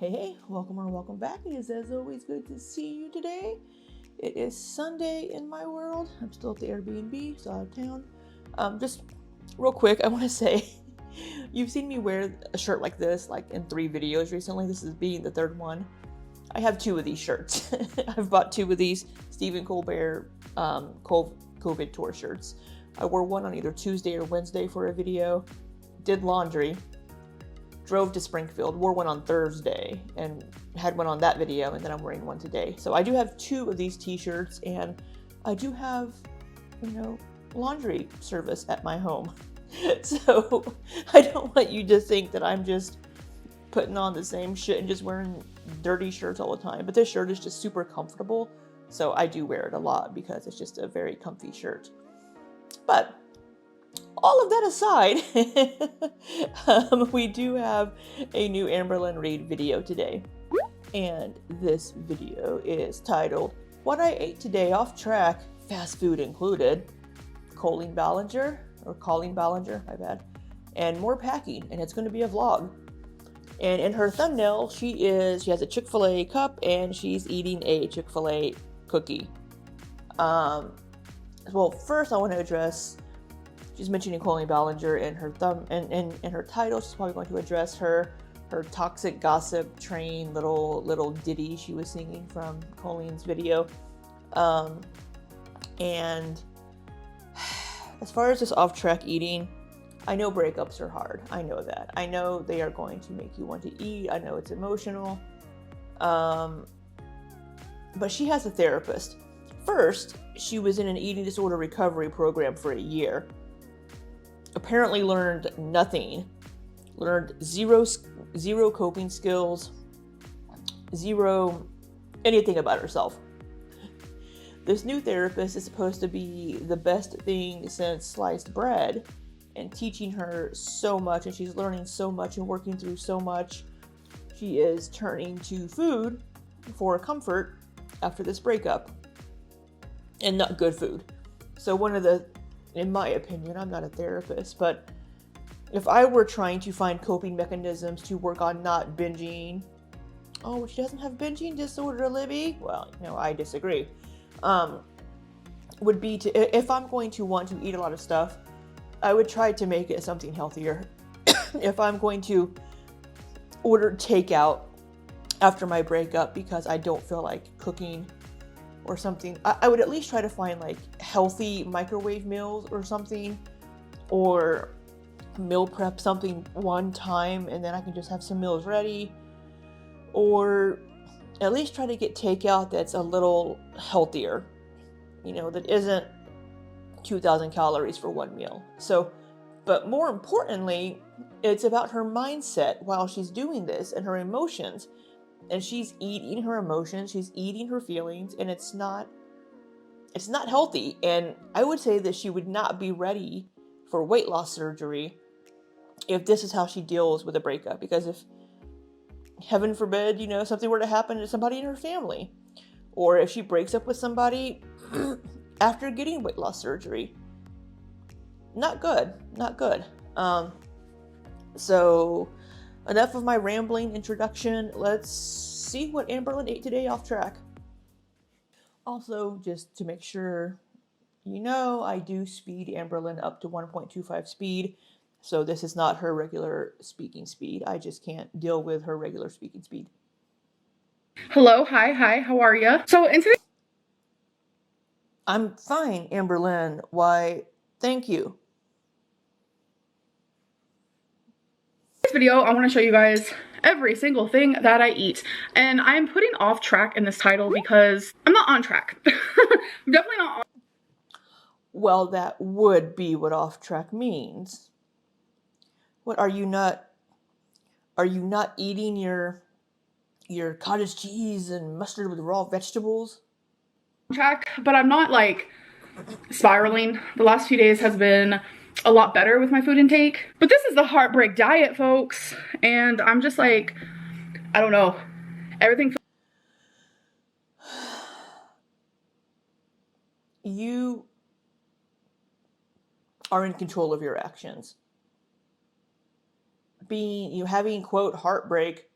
Hey, welcome or welcome back. It is as always good to see you today. It is Sunday in my world. I'm still at the Airbnb, so out of town. Just real quick, I want to say, you've seen me wear a shirt like this, like in 3 videos recently. This is being the 3rd one. I have 2 of these shirts. I've bought 2 of these Stephen Colbert COVID tour shirts. I wore one on either Tuesday or Wednesday for a video, did laundry, drove to Springfield, wore one on Thursday, and had one on that video, and then I'm wearing one today. So I do have 2 of these t-shirts, and I do have, laundry service at my home. So I don't want you to think that I'm just putting on the same shit and just wearing dirty shirts all the time. But this shirt is just super comfortable, so I do wear it a lot because it's just a very comfy shirt. But all of that aside, we do have a new Amberlynn Reid video today. And this video is titled, What I Ate Today Off Track, Fast Food Included, Colleen Ballinger, my bad, and more packing, and it's going to be a vlog. And in her thumbnail, she has a Chick-fil-A cup, and she's eating a Chick-fil-A cookie. Well, first I want to address, she's mentioning Colleen Ballinger in her in her title. She's probably going to address her toxic gossip train little ditty she was singing from Colleen's video. And as far as this off-track eating, I know breakups are hard. I know that. I know they are going to make you want to eat. I know it's emotional. But she has a therapist. First, she was in an eating disorder recovery program for a year. Apparently learned nothing. Learned zero coping skills. Zero anything about herself. This new therapist is supposed to be the best thing since sliced bread, and teaching her so much, and she's learning so much and working through so much. She is turning to food for comfort after this breakup, and not good food. So in my opinion, I'm not a therapist, but if I were trying to find coping mechanisms to work on not binging, oh, she doesn't have binging disorder, Libby? Well, I disagree. Would be to, if I'm going to want to eat a lot of stuff, I would try to make it something healthier. If I'm going to order takeout after my breakup because I don't feel like cooking or something, I would at least try to find like healthy microwave meals or something, or meal prep something one time and then I can just have some meals ready, or at least try to get takeout that's a little healthier, that isn't 2,000 calories for one meal. So, but more importantly, it's about her mindset while she's doing this and her emotions. And she's eating her emotions, she's eating her feelings, and it's not healthy. And I would say that she would not be ready for weight loss surgery if this is how she deals with a breakup. Because if, heaven forbid, something were to happen to somebody in her family, or if she breaks up with somebody after getting weight loss surgery, not good. So enough of my rambling introduction. Let's see what Amberlynn ate today off track. Also, just to make sure I do speed Amberlynn up to 1.25 speed. So this is not her regular speaking speed. I just can't deal with her regular speaking speed. Hello, hi, how are you? So in today's I'm fine, Amberlynn. Why, thank you. video, I want to show you guys every single thing that I eat. And I'm putting off track in this title because I'm not on track. I'm definitely not on. Well, that would be what off track means. What, are you not eating your cottage cheese and mustard with raw vegetables? Track, but I'm not like spiraling. The last few days has been a lot better with my food intake, but this is the heartbreak diet, folks, and I'm just like, I don't know, everything. You are in control of your actions. Having quote heartbreak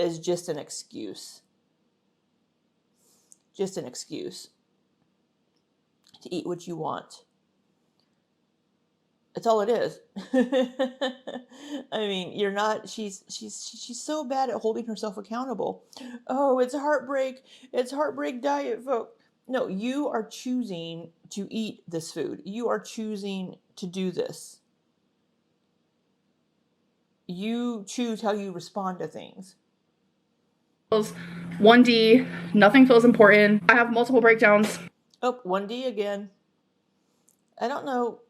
is just an excuse. Just an excuse to eat what you want. That's all it is. I mean, you're not. She's so bad at holding herself accountable. Oh, it's heartbreak. It's heartbreak diet, folks. No, you are choosing to eat this food. You are choosing to do this. You choose how you respond to things. 1D, nothing feels important. I have multiple breakdowns. Oh, 1D again. I don't know.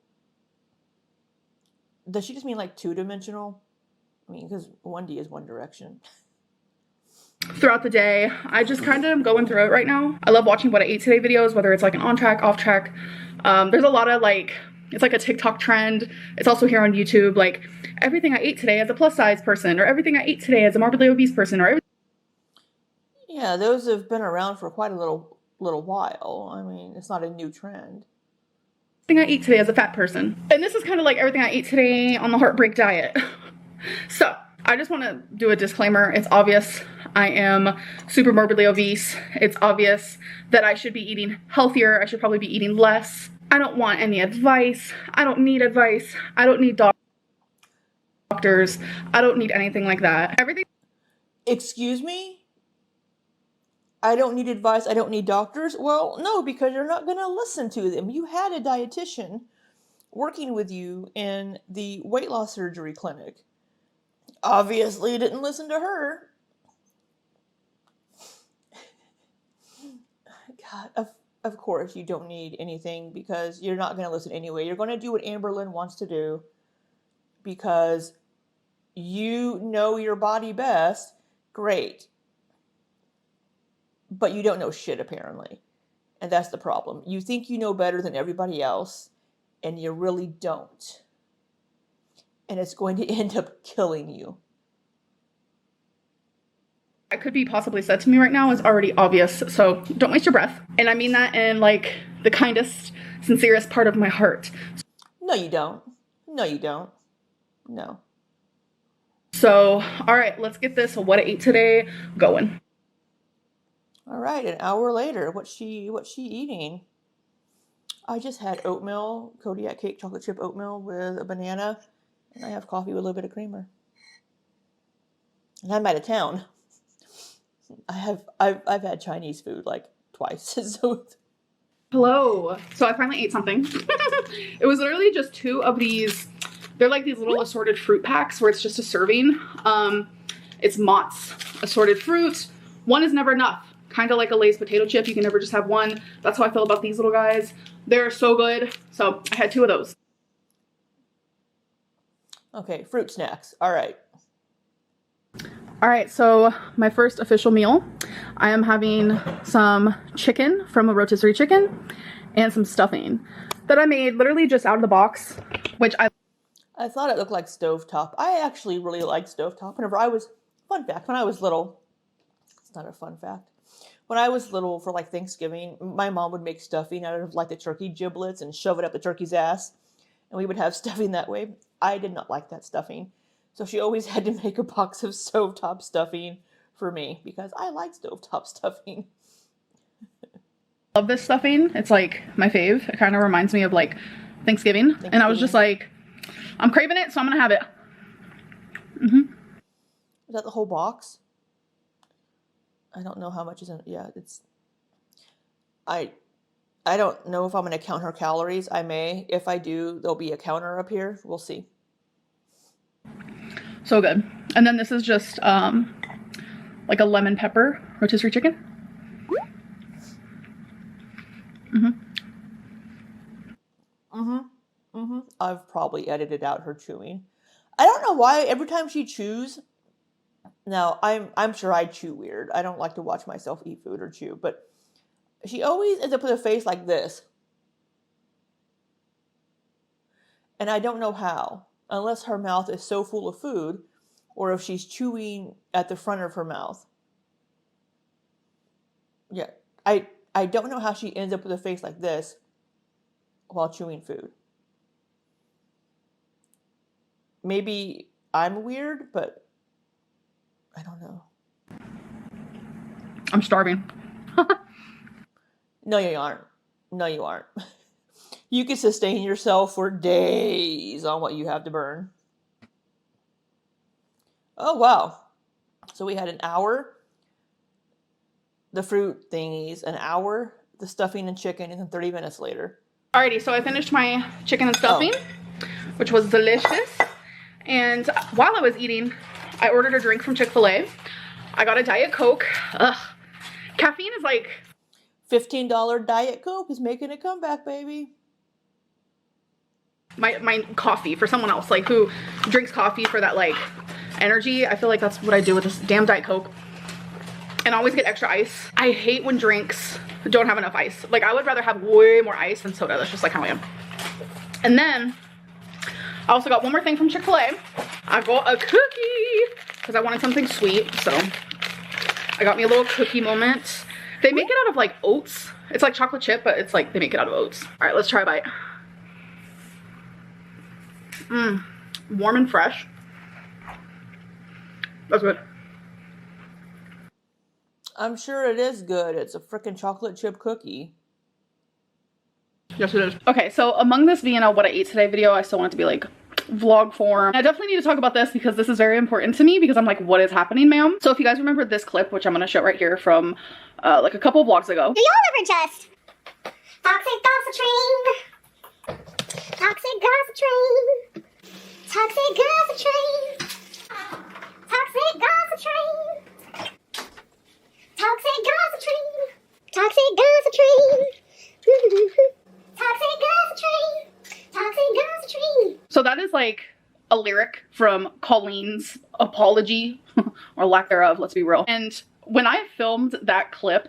Does she just mean like two-dimensional? I mean, because 1D is one direction. Throughout the day, I just kind of am going through it right now. I love watching what I ate today videos, whether it's like an on track, off track. There's a lot of like, it's like a TikTok trend. It's also here on YouTube, like everything I ate today as a plus size person, or everything I ate today as a morbidly obese person, or everything. Yeah, those have been around for quite a little while. I mean, it's not a new trend. I eat today as a fat person. And this is kind of like everything I ate today on the heartbreak diet. So I just want to do a disclaimer. It's obvious I am super morbidly obese. It's obvious that I should be eating healthier. I should probably be eating less. I don't want any advice. I don't need advice. I don't need doctors. I don't need anything like that. Everything. Excuse me? I don't need advice. I don't need doctors. Well, no, because you're not going to listen to them. You had a dietitian working with you in the weight loss surgery clinic. Obviously, you didn't listen to her. God, of course you don't need anything because you're not going to listen anyway. You're going to do what Amberlynn wants to do because you know your body best. Great. But you don't know shit, apparently. And that's the problem. You think you know better than everybody else, and you really don't. And it's going to end up killing you. That could be possibly said to me right now is already obvious, so don't waste your breath. And I mean that in like the kindest, sincerest part of my heart. No, you don't. No, you don't. No. So, all right, let's get this what I ate today going. All right, an hour later, what's she eating? I just had oatmeal, Kodiak cake chocolate chip oatmeal with a banana, and I have coffee with a little bit of creamer. And I'm out of town. I've had Chinese food like twice. So Hello. So I finally ate something. It was literally just 2 of these. They're like these little assorted fruit packs where it's just a serving. It's Mott's assorted fruit. One is never enough. Kind of like a Lay's potato chip. You can never just have one. That's how I feel about these little guys. They're so good. So I had 2 of those. okay, fruit snacks. All right. All right, so my first official meal, I am having some chicken from a rotisserie chicken and some stuffing that I made literally just out of the box, which I thought it looked like stovetop. I actually really like stovetop. Fun fact, when I was little, it's not a fun fact. When I was little for like Thanksgiving, my mom would make stuffing out of like the turkey giblets and shove it up the turkey's ass. And we would have stuffing that way. I did not like that stuffing. So she always had to make a box of stovetop stuffing for me because I like stovetop stuffing. love this stuffing. It's like my fave. It kind of reminds me of like Thanksgiving. And I was just like, I'm craving it, so I'm gonna have it. Is that the whole box? I don't know how much is in it. Yeah, it's... I don't know if I'm going to count her calories. I may. If I do, there'll be a counter up here. We'll see. So good. And then this is just like a lemon pepper rotisserie chicken. I've probably edited out her chewing. I don't know why every time she chews. Now, I'm sure I chew weird. I don't like to watch myself eat food or chew, but she always ends up with a face like this. And I don't know how, unless her mouth is so full of food or if she's chewing at the front of her mouth. Yeah, I don't know how she ends up with a face like this while chewing food. Maybe I'm weird, but I don't know. I'm starving. No, you aren't. No, you aren't. You can sustain yourself for days on what you have to burn. Oh, wow. So we had an hour, the fruit thingies, an hour, the stuffing and chicken, and then 30 minutes later. Alrighty, so I finished my chicken and stuffing, which was delicious. And while I was eating, I ordered a drink from Chick-fil-A. I got a Diet Coke. Ugh. Caffeine is like... $15 Diet Coke is making a comeback, baby. My coffee for someone else, like, who drinks coffee for that, like, energy. I feel like that's what I do with this damn Diet Coke. And I always get extra ice. I hate when drinks don't have enough ice. Like, I would rather have way more ice than soda. That's just like how I am. And then I also got one more thing from Chick-fil-A. I got a cookie because I wanted something sweet. So I got me a little cookie moment. They make it out of like oats. It's like chocolate chip, but it's like they make it out of oats. All right, let's try a bite. Mmm, warm and fresh. That's good. I'm sure it is good. It's a freaking chocolate chip cookie. Yes, it is. Okay, so among this Vienna what I ate today video, I still want it to be like vlog form. I definitely need to talk about this because this is very important to me because I'm like, what is happening, ma'am? So if you guys remember this clip, which I'm going to show right here from like a couple of vlogs ago. Do y'all ever just toxic gossip train? Toxic gossip train. Toxic gossip train. Toxic gossip train. Toxic gossip train. Toxic gossip train. Toxic gossip train. Toxic gossip train. So that is like a lyric from Colleen's apology, or lack thereof, let's be real. And when I filmed that clip,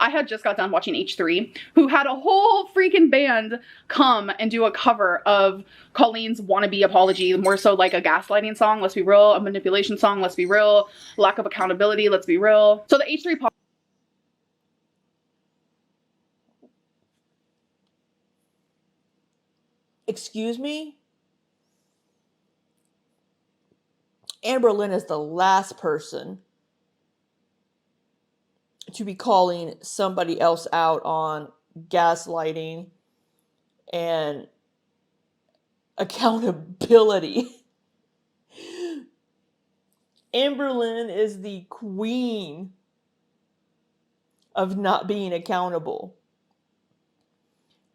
I had just got done watching H3, who had a whole freaking band come and do a cover of Colleen's wannabe apology, more so like a gaslighting song, let's be real, a manipulation song, let's be real, lack of accountability, let's be real. So the H3 Excuse me? Amberlynn is the last person to be calling somebody else out on gaslighting and accountability. Amberlynn is the queen of not being accountable.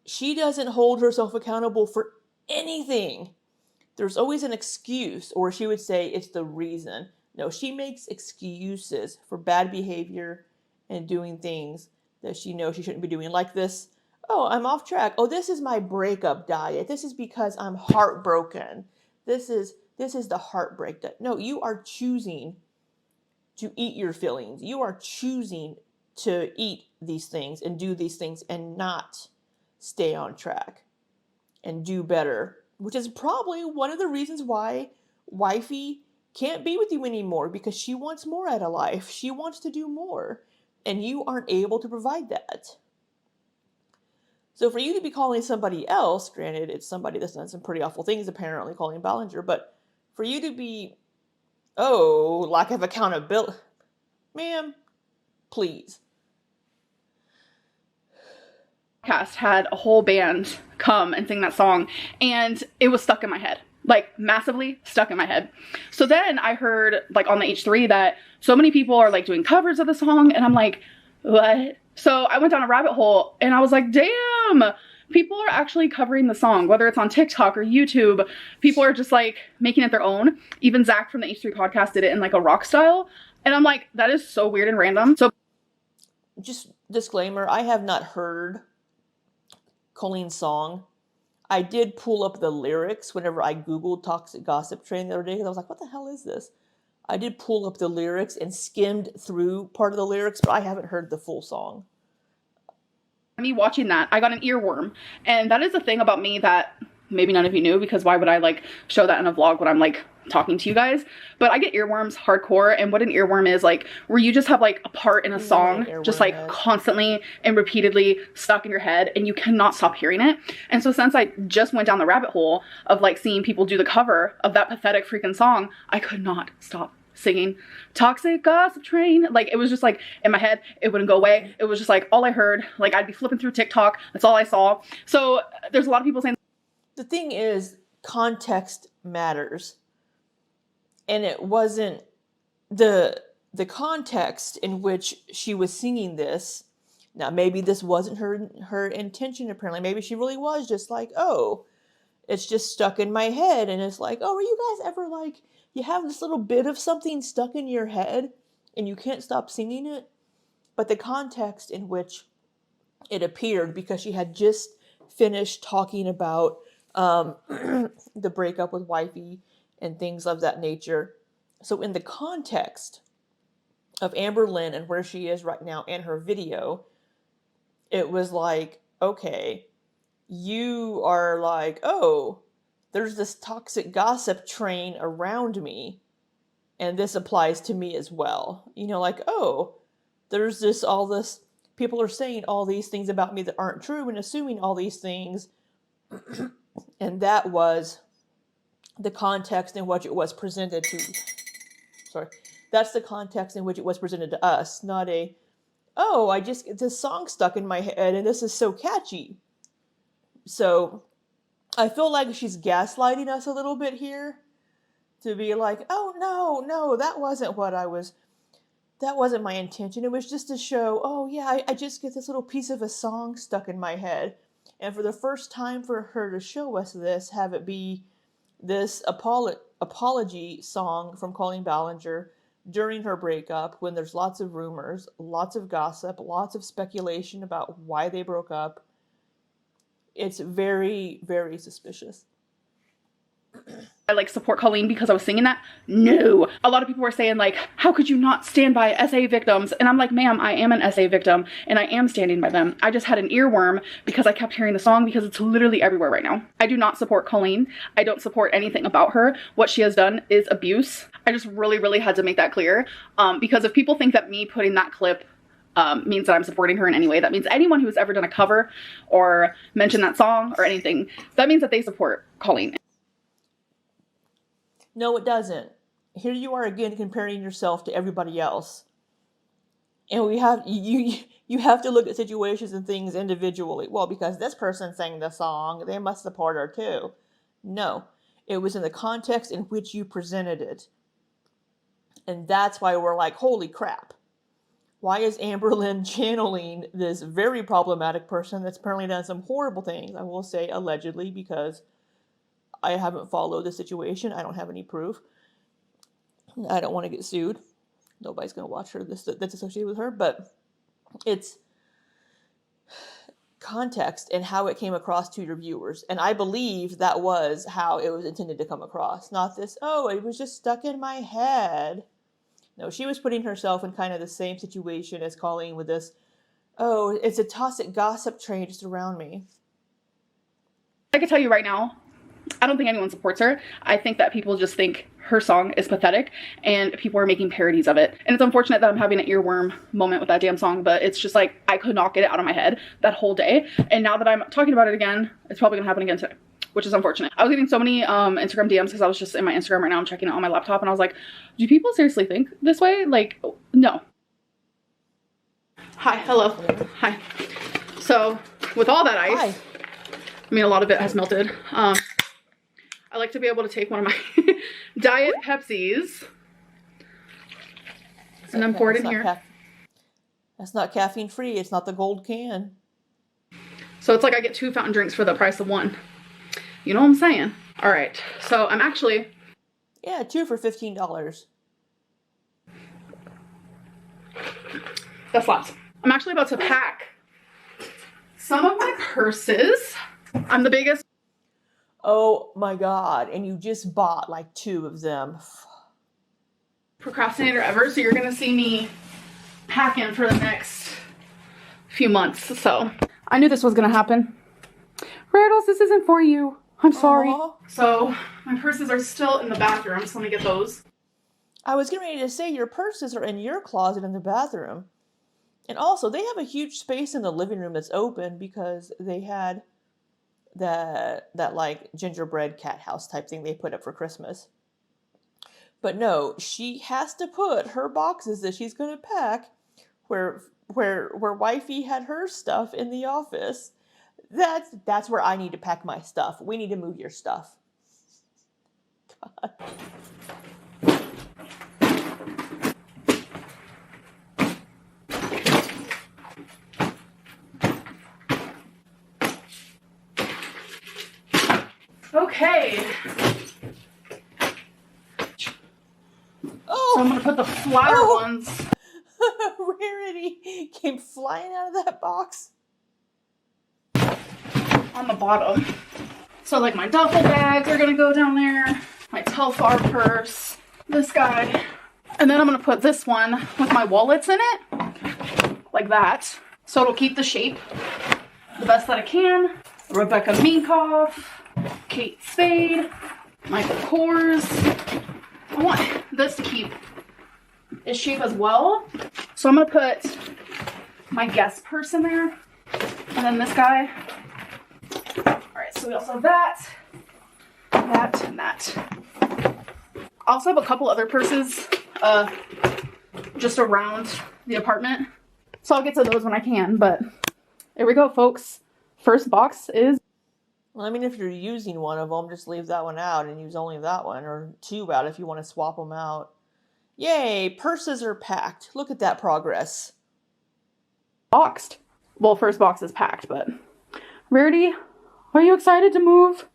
She doesn't hold herself accountable for anything. There's always an excuse, or she would say it's the reason. No, she makes excuses for bad behavior and doing things that she knows she shouldn't be doing, like this. Oh, I'm off track. Oh, this is my breakup diet. This is because I'm heartbroken. This is the heartbreak diet. No, you are choosing to eat your feelings. You are choosing to eat these things and do these things and not stay on track and do better, which is probably one of the reasons why wifey can't be with you anymore, because she wants more out of life. She wants to do more, and you aren't able to provide that. So for you to be calling somebody else, granted, it's somebody that's done some pretty awful things, apparently, calling Ballinger, but for you to be, oh, lack of accountability, ma'am, please. Podcast had a whole band come and sing that song, and it was stuck in my head, like massively stuck in my head. So then I heard like on the H3 that so many people are like doing covers of the song, and I'm like, what? So I went down a rabbit hole and I was like, damn, people are actually covering the song, whether it's on TikTok or YouTube. People are just like making it their own. Even Zach from the H3 podcast did it in like a rock style, and I'm like, that is so weird and random. So just disclaimer, I have not heard Colleen's song. I did pull up the lyrics whenever I googled Toxic Gossip Train the other day, because I was like, what the hell is this? I did pull up the lyrics and skimmed through part of the lyrics, but I haven't heard the full song. Me watching that, I got an earworm, and that is the thing about me that maybe none of you knew, because why would I like show that in a vlog when I'm like talking to you guys? But I get earworms hardcore, and what an earworm is like, where you just have like a part in a song just like constantly and repeatedly stuck in your head, and you cannot stop hearing it. And so since I just went down the rabbit hole of like seeing people do the cover of that pathetic freaking song, I could not stop singing toxic gossip train. Like, it was just like in my head, it wouldn't go away. It was just like all I heard. Like, I'd be flipping through TikTok, that's all I saw. So there's a lot of people saying The thing is, context matters. And it wasn't the context in which she was singing this. Now, maybe this wasn't her intention, apparently. Maybe she really was just like, oh, it's just stuck in my head. And it's like, oh, are you guys ever like, you have this little bit of something stuck in your head and you can't stop singing it? But the context in which it appeared, because she had just finished talking about the breakup with wifey and things of that nature. So in the context of Amberlynn and where she is right now and her video, it was like, okay, you are like, oh, there's this toxic gossip train around me, and this applies to me as well. You know, like, oh, there's this, all this, people are saying all these things about me that aren't true and assuming all these things. And that was the context in which it was presented to, sorry, that's the context in which it was presented to us, not a, oh, I just get this song stuck in my head and this is so catchy. So I feel like she's gaslighting us a little bit here to be like, oh, no, that wasn't my intention. It was just to show, oh, yeah, I just get this little piece of a song stuck in my head. And for the first time for her to show us this, have it be this apology song from Colleen Ballinger during her breakup, when there's lots of rumors, lots of gossip, lots of speculation about why they broke up. It's very, very suspicious. I like support Colleen because I was singing that. No. A lot of people were saying like, how could you not stand by SA victims? And I'm like, ma'am, I am an SA victim and I am standing by them. I just had an earworm because I kept hearing the song because it's literally everywhere right now. I do not support Colleen. I don't support anything about her. What she has done is abuse. I just really, really had to make that clear. Because if people think that me putting that clip means that I'm supporting her in any way, that means anyone who has ever done a cover or mentioned that song or anything, that means that they support Colleen. No, it doesn't. Here you are again comparing yourself to everybody else. And we have you have to look at situations and things individually. Well, because this person sang the song, they must support her too. No, it was in the context in which you presented it. And that's why we're like, holy crap. Why is Amberlynn channeling this very problematic person that's apparently done some horrible things? I will say allegedly, because I haven't followed the situation. I don't have any proof. I don't want to get sued. Nobody's going to watch her that's associated with her. But it's context and how it came across to your viewers. And I believe that was how it was intended to come across. Not this, oh, it was just stuck in my head. No, she was putting herself in kind of the same situation as Colleen with this, oh, it's a toxic gossip train just around me. I can tell you right now, I don't think anyone supports her. I think that people just think her song is pathetic and people are making parodies of it. And it's unfortunate that I'm having an earworm moment with that damn song, but it's just like, I could not get it out of my head that whole day. And now that I'm talking about it again, it's probably gonna happen again today, which is unfortunate. I was getting so many Instagram DMs because I was just in my Instagram right now. I'm checking it on my laptop and I was like, do people seriously think this way? Like, no. Hi, hello, hi. So with all that ice, Hi. I mean, a lot of it has melted. I like to be able to take one of my diet Pepsis and then pour it in here. That's not caffeine free. It's not the gold can. So it's like I get 2 fountain drinks for the price of 1. You know what I'm saying? All right. So I'm actually... Yeah, 2 for $15. That slaps. I'm actually about to pack some of my purses. I'm the biggest... Oh my God. And you just bought like 2 of them. procrastinator ever, so you're gonna see me packing for the next few months. So I knew this was gonna happen. Rattles, this isn't for you. I'm sorry. Aww. So my purses are still in the bathroom, so let me get those. I was getting ready to say your purses are in your closet in the bathroom. And also, they have a huge space in the living room that's open because they had that like gingerbread cat house type thing they put up for Christmas. But no, she has to put her boxes that she's going to pack where wifey had her stuff in the office. That's where I need to pack my stuff. We need to move your stuff. God. Okay. Oh, So I'm gonna put the flatter ones. Rarity came flying out of that box. On the bottom. So like my duffel bags are gonna go down there, my Telfar purse, this guy, and then I'm gonna put this one with my wallets in it, like that. So it'll keep the shape the best that it can. Rebecca Minkoff, Kate Spade, Michael Kors. I want this to keep its shape as well. So I'm gonna put my Guess purse in there, and then this guy. Alright, so we also have that, and that. I also have a couple other purses just around the apartment. So I'll get to those when I can, but here we go, folks. First box is... Well, I mean, if you're using one of them, just leave that one out and use only that one, or two out if you want to swap them out. Yay, purses are packed. Look at that progress. boxed. Well, first box is packed, but... Rarity, are you excited to move?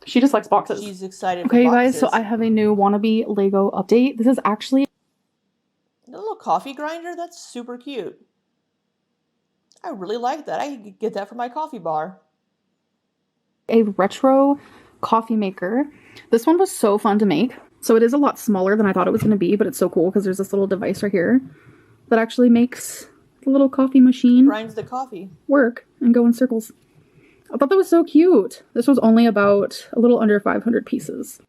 She just likes boxes. She's excited for Okay, you boxes. guys, so I have a new wannabe Lego update. This is actually... The little coffee grinder, that's super cute. I really like that. I could get that for my coffee bar. a retro coffee maker. This one was so fun to make. So it is a lot smaller than I thought it was going to be, but it's so cool because there's this little device right here that actually makes the little coffee machine Grinds the coffee. work and go in circles. I thought that was so cute. This was only about a little under 500 pieces.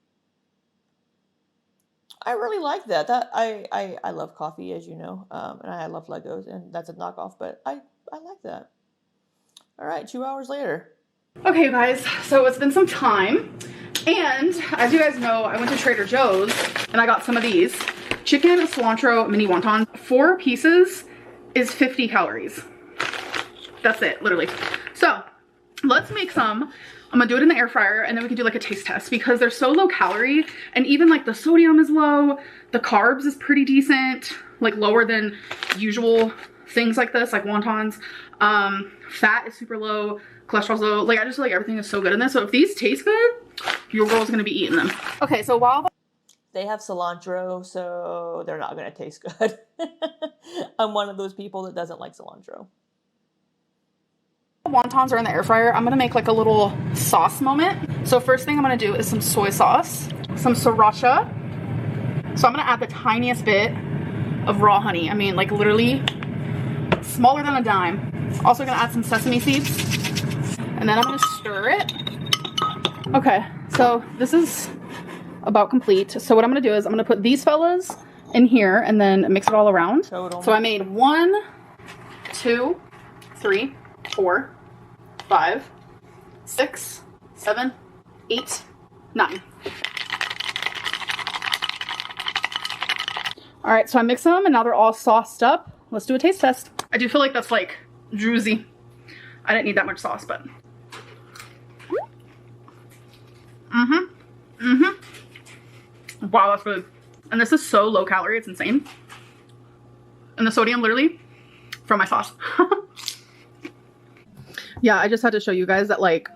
I really like that. I love coffee, as you know, and I love Legos, and that's a knockoff, but I like that. All right, 2 hours later. Okay, guys, so it's been some time, and as you guys know, I went to Trader Joe's and I got some of these chicken cilantro mini wonton. 4 pieces is 50 calories. That's it, literally. So let's make some. I'm gonna do it in the air fryer and then we can do like a taste test because they're so low calorie, and even like the sodium is low, the carbs is pretty decent, like lower than usual things like this, like wontons. Fat is super low, cholesterol's low. Like I just feel like everything is so good in this. So if these taste good, your girl's gonna be eating them. Okay, so while They have cilantro, so they're not going to taste good. I'm one of those people that doesn't like cilantro. wontons are in the air fryer, I'm gonna make like a little sauce moment. So first thing I'm gonna do is some soy sauce, some sriracha. So I'm gonna add the tiniest bit of raw honey. I mean, like literally smaller than a dime. Also gonna add some sesame seeds, and then I'm gonna stir it. Okay, so this is about complete. So what I'm gonna do is I'm gonna put these fellas in here and then mix it all around. So I made 1, 2, 3, 4, 5, 6, 7, 8, 9. All right, so I mix them and now they're all sauced up. Let's do a taste test. I do feel like that's like druzy. I didn't need that much sauce, but. Wow, that's good. And this is so low calorie, it's insane. And the sodium literally from my sauce. Yeah, I just had to show you guys that like,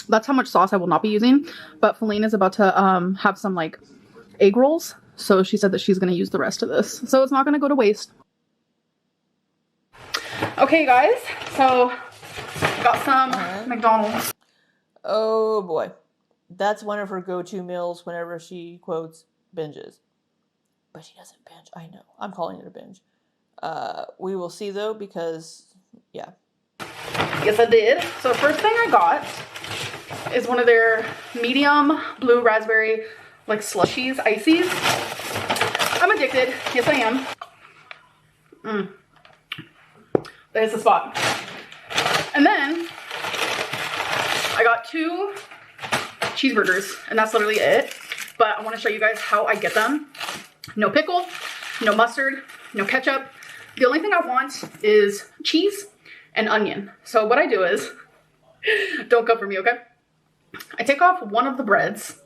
that's how much sauce I will not be using. But Feline is about to have some like egg rolls. So she said that she's going to use the rest of this. So it's not going to go to waste. Okay, guys. So got some McDonald's. Oh boy. That's one of her go-to meals whenever she quotes binges. But she doesn't binge. I know. I'm calling it a binge. We will see though, because yeah. Yes, I did. So the first thing I got is one of their medium blue raspberry like slushies, ices. I'm addicted. Yes, I am. That is the spot. And then I got 2 cheeseburgers, and that's literally it. but I want to show you guys how I get them. No pickle, no mustard, no ketchup. The only thing I want is cheese and onion. So what I do is, don't come for me, okay? I take off one of the breads,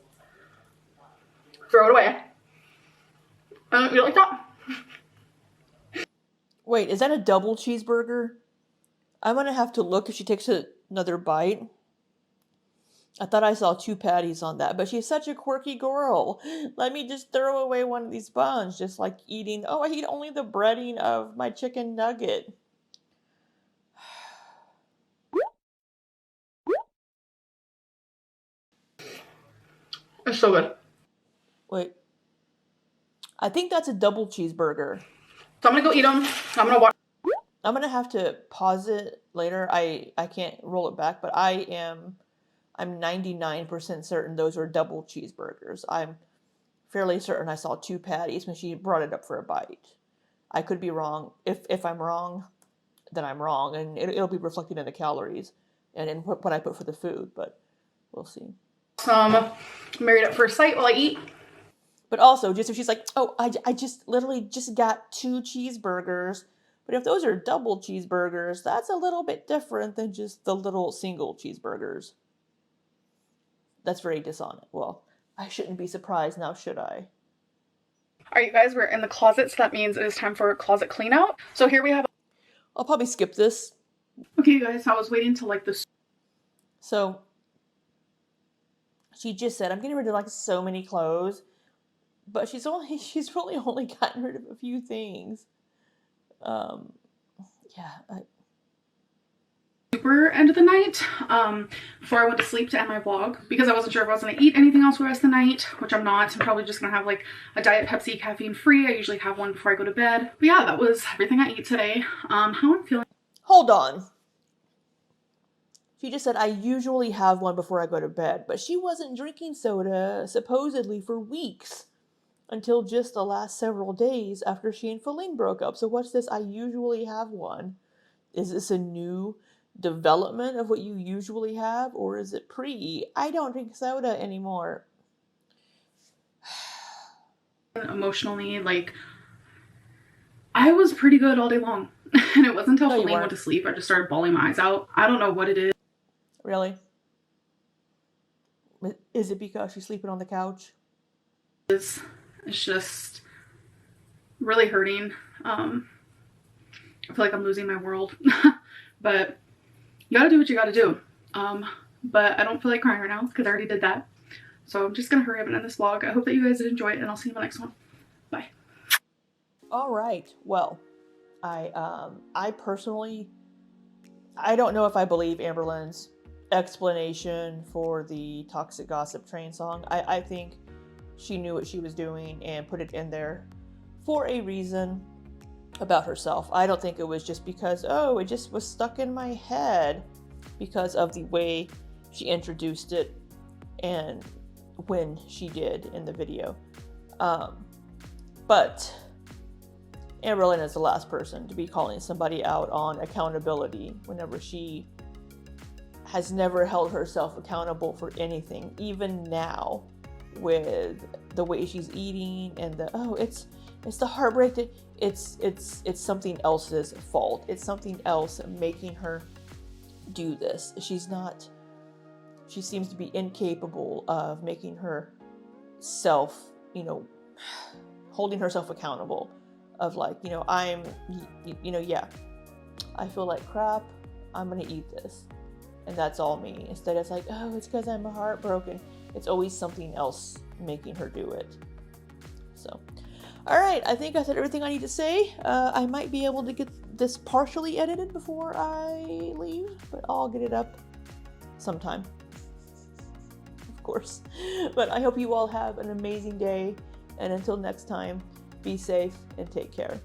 throw it away, and eat it like that. Wait, is that a double cheeseburger? I'm gonna have to look if she takes another bite. I thought I saw 2 patties on that, but she's such a quirky girl. Let me just throw away one of these buns, just like eating, oh, I eat only the breading of my chicken nugget. It's so good. Wait, I think that's a double cheeseburger. So I'm gonna go eat them. I'm gonna watch. I'm gonna have to pause it later. I can't roll it back, but I'm 99% certain those are double cheeseburgers. I'm fairly certain I saw 2 patties when she brought it up for a bite. I could be wrong. If I'm wrong, then I'm wrong, and it'll be reflected in the calories and in what I put for the food, but we'll see. Married at First Sight while I eat. But also, just if she's like, oh, I just literally just got 2 cheeseburgers, but if those are double cheeseburgers, that's a little bit different than just the little single cheeseburgers. That's very dishonest. Well, I shouldn't be surprised now, should I? Alright, you guys, we're in the closet, so that means it is time for a closet clean out. So here we have. I'll probably skip this. Okay, you guys, I was waiting till like this. So, she just said, I'm getting rid of like so many clothes, but she's really only gotten rid of a few things. Yeah. Super end of the night before I went to sleep to end my vlog, because I wasn't sure if I was going to eat anything else for the rest of the night, which I'm not. I'm probably just going to have like a Diet Pepsi, caffeine free. I usually have one before I go to bed. But yeah, that was everything I ate today. How I'm feeling. Hold on. She just said, I usually have one before I go to bed, but she wasn't drinking soda supposedly for weeks until just the last several days after she and Feline broke up. So what's this? I usually have one. Is this a new development of what you usually have, or is it I don't drink soda anymore? Emotionally, like, I was pretty good all day long. And it wasn't until Feline went to sleep I just started bawling my eyes out. I don't know what it is. Really? Is it because she's sleeping on the couch? It's just really hurting. I feel like I'm losing my world. But you gotta do what you gotta do. But I don't feel like crying right now because I already did that. So I'm just gonna hurry up and end this vlog. I hope that you guys did enjoy it, and I'll see you in the next one. Bye. All right. Well, I personally, I don't know if I believe Amberlynn's explanation for the Toxic Gossip Train song. I think she knew what she was doing and put it in there for a reason about herself. I don't think it was just because, oh, it just was stuck in my head because of the way she introduced it and when she did in the video. But Amberlynn is the last person to be calling somebody out on accountability whenever she has never held herself accountable for anything, even now with the way she's eating and it's the heartbreak that it's something else's fault. It's something else making her do this. She seems to be incapable of making herself, holding herself accountable of like, yeah, I feel like crap, I'm gonna eat this. And that's all me. Instead it's like, oh, it's because I'm heartbroken. It's always something else making her do it. So, all right, I think I said everything I need to say. I might be able to get this partially edited before I leave, but I'll get it up sometime, of course. But I hope you all have an amazing day, and until next time, be safe and take care.